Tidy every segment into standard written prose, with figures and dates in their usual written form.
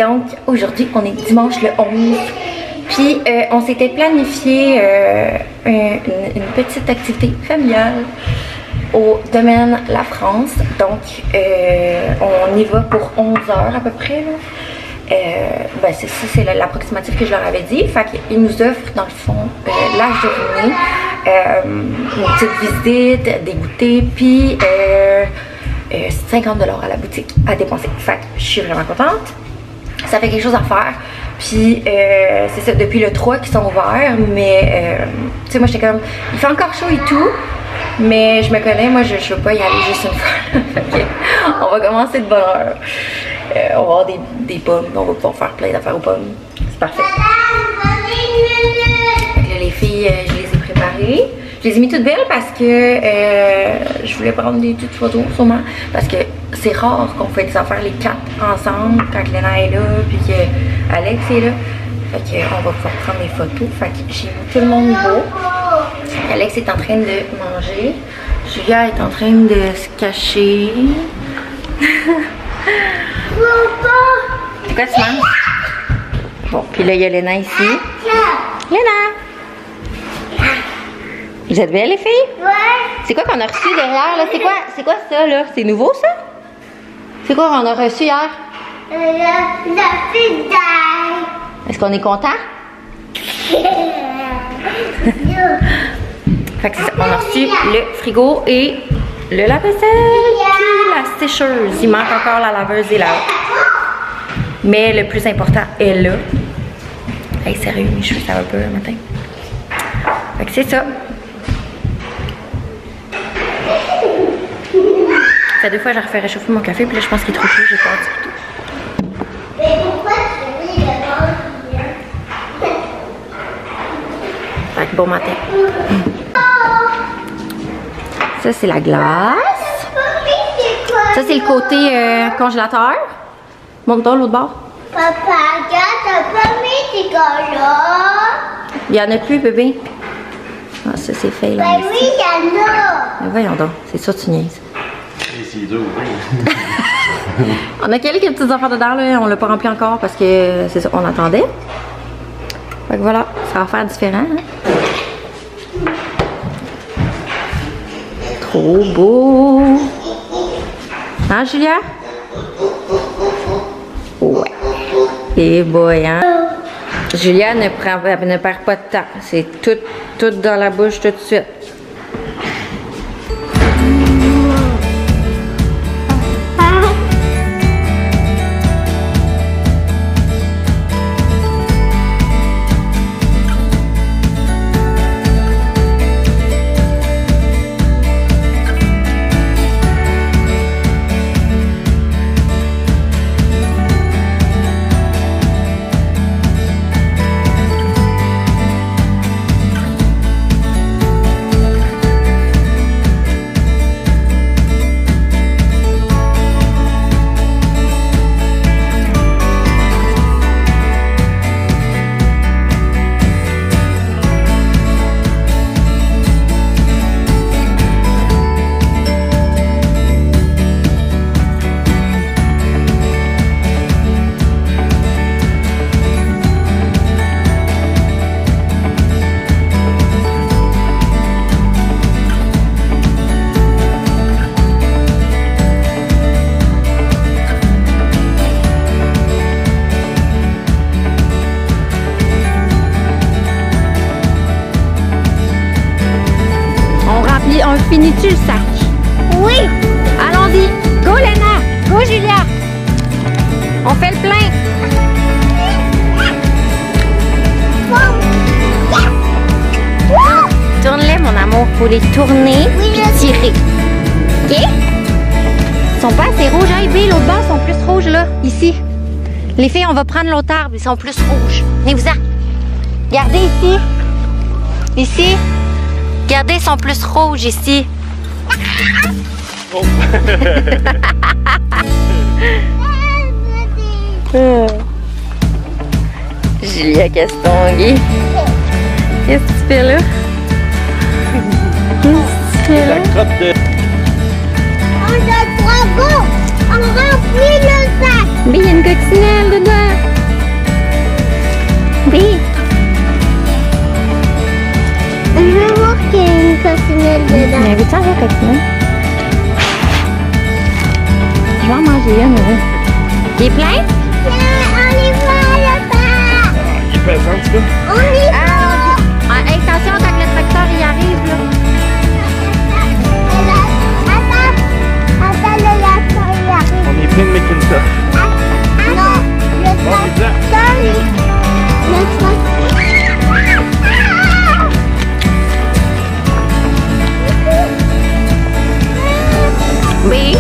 Donc aujourd'hui on est dimanche le 11. Puis on s'était planifié une petite activité familiale au domaine La France. Donc on y va pour 11 heures à peu près là. Ben c'est ça, c'est l'approximatif que je leur avais dit. Fait qu'ils nous offrent dans le fond la journée, une petite visite, des goûters, puis 50 $ à la boutique à dépenser. Fait que je suis vraiment contente. Ça fait quelque chose à faire. Puis c'est ça, depuis le 3 qu'ils sont ouverts, mais tu sais, moi j'étais comme, il fait encore chaud et tout, mais je me connais, moi je veux pas y aller juste une fois. Okay. On va commencer de bonne heure. On va avoir des pommes, on va pouvoir faire plein d'affaires aux pommes. C'est parfait. Donc là, les filles, je les ai préparées. Je les ai mis toutes belles parce que je voulais prendre des petites photos sûrement. Parce que c'est rare qu'on fait des affaires les 4 ensemble quand Léna est là puis que Alex est là. Fait qu'on va pouvoir prendre des photos. Fait que j'ai mis tout le monde beau. Alex est en train de manger. Julia est en train de se cacher. C'est quoi tu manges? Bon, puis là il y a Léna ici. Léna! Vous êtes belles les filles? Ouais! C'est quoi qu'on a reçu derrière là? C'est quoi ça là? C'est nouveau ça? C'est quoi qu'on a reçu hier? La pizza! Est-ce qu'on est content? Fait que c'est ça, on a reçu le frigo et le lave-vaisselle puis la sécheuse. Il manque encore la laveuse et la haute. Mais le plus important est là. Hey, sérieux, mes cheveux ça va pas le matin. Fait que c'est ça. Ça fait 2 fois que j'ai refait réchauffer mon café, puis là je pense qu'il est trop chaud, j'ai peur du tout. Mais pourquoi tu fais le Fait que bon matin. Ça c'est la glace. Ça c'est le côté congélateur. Monte-toi l'autre bord. Papa, regarde, t'as pas mis tes gars-là. Il y en a plus, bébé. Ah, ça c'est fait là. Ben oui, il y en a. Mais voyons donc, c'est ça tu niaises. C'est dur, On a quelques petites affaires dedans, là. On l'a pas rempli encore parce que c'est ça, on attendait. Fait que voilà, ça va faire différent. Hein? Trop beau! Hein, Julia? Ouais. Et boy, hein? Julia ne perd pas de temps. C'est tout dans la bouche tout de suite. On finit-tu le sac? Oui! Allons-y! Go Léna! Go Julia! On fait le plein! Tourne-les mon amour, faut les tourner puis tirer. Ok? Ils sont pas assez rouges. Hey, B, l'autre bord sont plus rouges là, ici. Les filles, on va prendre l'autre arbre, ils sont plus rouges. Venez-vous-en! Regardez ici! Ici! Regardez, ils sont plus rouges ici. Oh. Julia Castonguay. Qu'est-ce que tu fais là? Qu'est-ce que tu fais là? On a 3 gars. On remplit le sac. Mais il y a une coccinelle dedans. continue. Je vais en manger une. Il est plein? On y va là-bas. Il est pesant, tu vois? On y va. Attention quand le tracteur y arrive là. Attends, le tracteur il arrive. On est plein de Macintosh. Non, le tracteur Oui.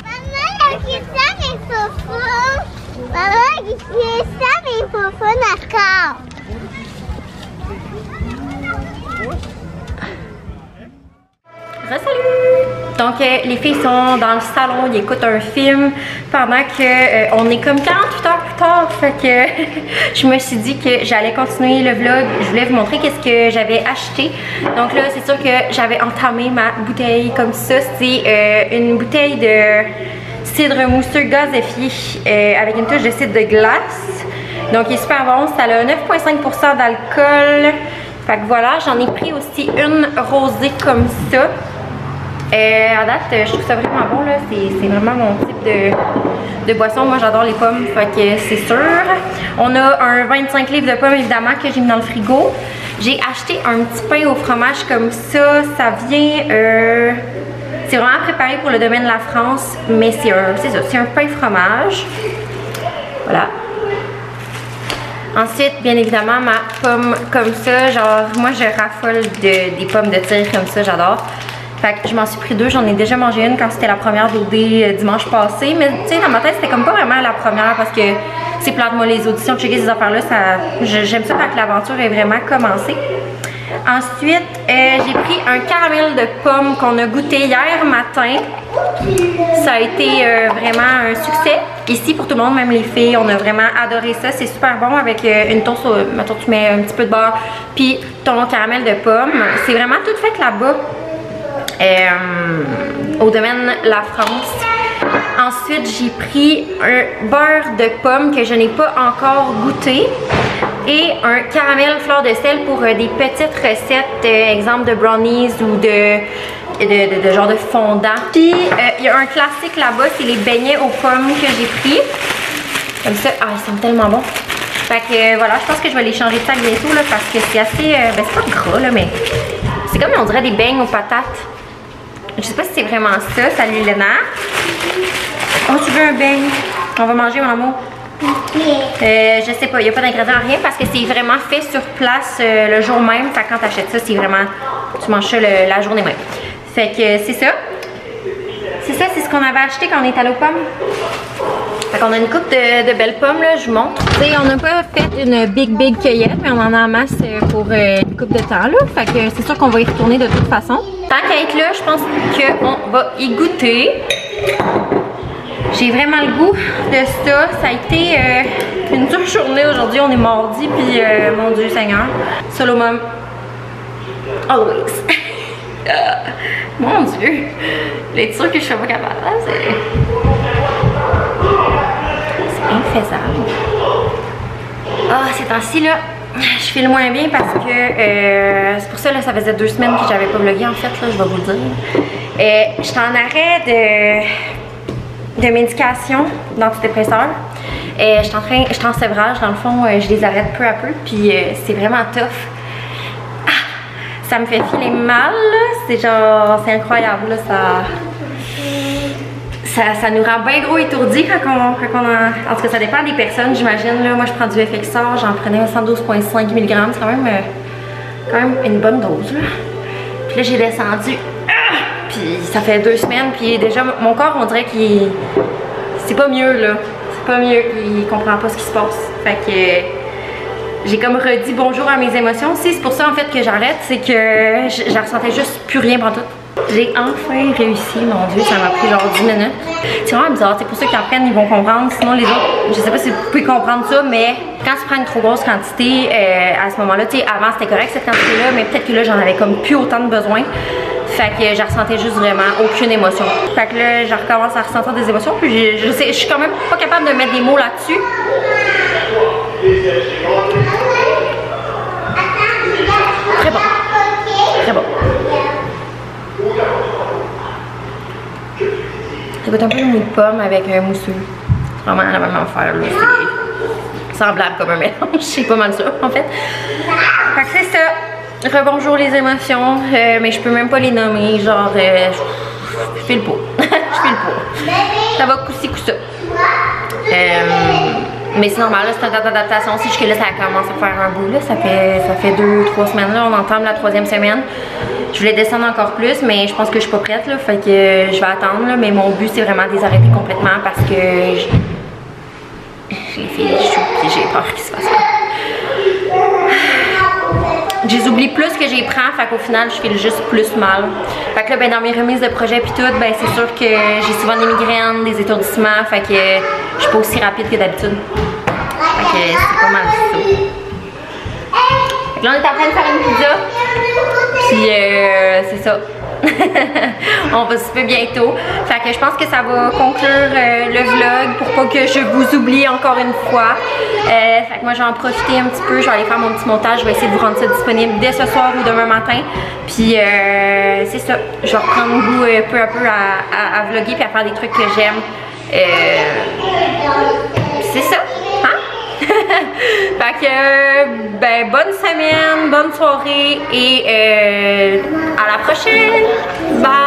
Maman, qui ça mes foufous? Maman, qui ça mes foufous, d'accord? Re-salut! Donc les filles sont dans le salon, ils écoutent un film pendant que on est comme 48 heures plus tard. Fait que je me suis dit que j'allais continuer le vlog. Je voulais vous montrer qu'est-ce que j'avais acheté. Donc là, c'est sûr que j'avais entamé ma bouteille comme ça. C'est une bouteille de cidre mousseux gazéfié avec une touche de cidre de glace. Donc il est super bon. Ça a 9,5% d'alcool. Fait que voilà, j'en ai pris aussi une rosée comme ça. À date, je trouve ça vraiment bon là. C'est vraiment mon type de boisson. Moi, j'adore les pommes, fait que c'est sûr. On a un 25 livres de pommes évidemment que j'ai mis dans le frigo. J'ai acheté un petit pain au fromage comme ça. Ça vient... c'est vraiment préparé pour le domaine de la France, mais c'est ça, c'est un pain fromage. Voilà. Ensuite, bien évidemment, ma pomme comme ça. Genre, moi, je raffole des pommes de tir comme ça, j'adore. Fait que je m'en suis pris deux. J'en ai déjà mangé une quand c'était la première d'OD dimanche passé. Mais tu sais, dans ma tête, c'était comme pas vraiment la première parce que c'est plate, moi, les auditions, checker ces affaires-là, j'aime ça quand l'aventure est vraiment commencée. Ensuite, j'ai pris un caramel de pomme qu'on a goûté hier matin. Ça a été vraiment un succès. Ici, pour tout le monde, même les filles, on a vraiment adoré ça. C'est super bon avec une toast, mettons, tu mets un petit peu de beurre, puis ton caramel de pomme. C'est vraiment tout fait là-bas, au domaine La France. Ensuite, j'ai pris un beurre de pomme que je n'ai pas encore goûté et un caramel fleur de sel pour des petites recettes, exemple de brownies ou de genre de fondant. Puis, il y a un classique là-bas, c'est les beignets aux pommes que j'ai pris. Comme ça, ah, ils sont tellement bons. Fait que voilà, je pense que je vais les changer de sac bientôt là, parce que c'est assez, ben c'est pas gras là, mais c'est comme on dirait des beignes aux patates. Je sais pas si c'est vraiment ça. Salut Léna. Oh, tu veux un beigne? On va manger, mon amour? Je sais pas, il n'y a pas d'ingrédients, rien, parce que c'est vraiment fait sur place le jour même. Fait que quand tu achètes ça, c'est vraiment, tu manges ça la journée même. Fait que c'est ça. C'est ça, c'est ce qu'on avait acheté quand on est allé aux pommes. Fait qu'on a une coupe de belles pommes, là, je vous montre. Tu sais, on n'a pas fait une big cueillette, mais on en a en masse pour une coupe de temps, là. Fait que c'est sûr qu'on va y retourner de toute façon. Tant qu'à être là, je pense qu'on va y goûter. J'ai vraiment le goût de ça. Ça a été une dure journée aujourd'hui. On est mardi, puis mon Dieu Seigneur. Solomon. Always. Mon Dieu. L'être sûr que je suis pas capable. C'est infaisable. Ah, ces temps-ci, là, je file moins bien parce que c'est pour ça, là, ça faisait 2 semaines que j'avais pas vlogué, en fait, là, je vais vous le dire. J'étais en arrêt de médication d'antidépresseurs. J'étais en sévrage, dans le fond, je les arrête peu à peu, puis c'est vraiment tough. Ah, ça me fait filer mal, c'est genre, c'est incroyable, là, ça nous rend bien gros étourdis quand on en tout cas, ça dépend des personnes, j'imagine, là. Moi, je prends du Effexor, j'en prenais 112,5 mg, c'est quand même une bonne dose, là. Puis là, j'ai descendu. Puis ça fait 2 semaines, puis déjà mon corps, on dirait qu'il c'est pas mieux là, c'est pas mieux, il comprend pas ce qui se passe. Fait que j'ai comme redit bonjour à mes émotions aussi. C'est pour ça en fait que j'arrête, c'est que je ressentais juste plus rien pendant tout. J'ai enfin réussi, mon Dieu, ça m'a pris genre 10 minutes. C'est vraiment bizarre, c'est pour ceux qui en prennent, ils vont comprendre. Sinon les autres, je sais pas si vous pouvez comprendre ça, mais quand tu prends une trop grosse quantité, à ce moment-là, tu sais, avant c'était correct cette quantité-là, mais peut-être que là j'en avais comme plus autant de besoin. Fait que je ressentais juste vraiment aucune émotion. Fait que là, je recommence à ressentir des émotions. Puis je suis quand même pas capable de mettre des mots là-dessus. Très bon. Très bon. Ça goûte un peu le mou de pomme avec un mousseux. C'est vraiment la même affaire, là. C'est semblable comme un mélange. C'est pas mal ça, en fait. Fait que c'est ça. Rebonjour les émotions, mais je peux même pas les nommer, genre, je file pas, je file pas, ça va coup-ci coup-ça. Mais c'est normal, c'est une date d'adaptation, c'est juste que là ça commence à faire un bout, là, ça fait 2-3 semaines, là, on entame la 3e semaine. Je voulais descendre encore plus, mais je pense que je suis pas prête, là, fait que je vais attendre, là, mais mon but c'est vraiment de les arrêter complètement parce que j'ai fait les choux et j'ai peur qu'il se passe ça. Je les oublie plus que j'y prends, fait qu'au final, je file juste plus mal. Fait que là, ben, dans mes remises de projet pis tout, ben, c'est sûr que j'ai souvent des migraines, des étourdissements, fait que je suis pas aussi rapide que d'habitude. Fait que c'est pas mal ça. Fait que là, on est en train de faire une pizza, puis c'est ça. On va souper bientôt. Fait que je pense que ça va conclure le vlog pour pas que je vous oublie encore une fois. Fait que moi je vais en profiter un petit peu, je vais aller faire mon petit montage, je vais essayer de vous rendre ça disponible dès ce soir ou demain matin. Puis c'est ça, je vais reprendre goût peu à peu à vlogger puis à faire des trucs que j'aime. C'est ça, hein? Fait que ben bonne semaine, bonne soirée et à la prochaine. Bye!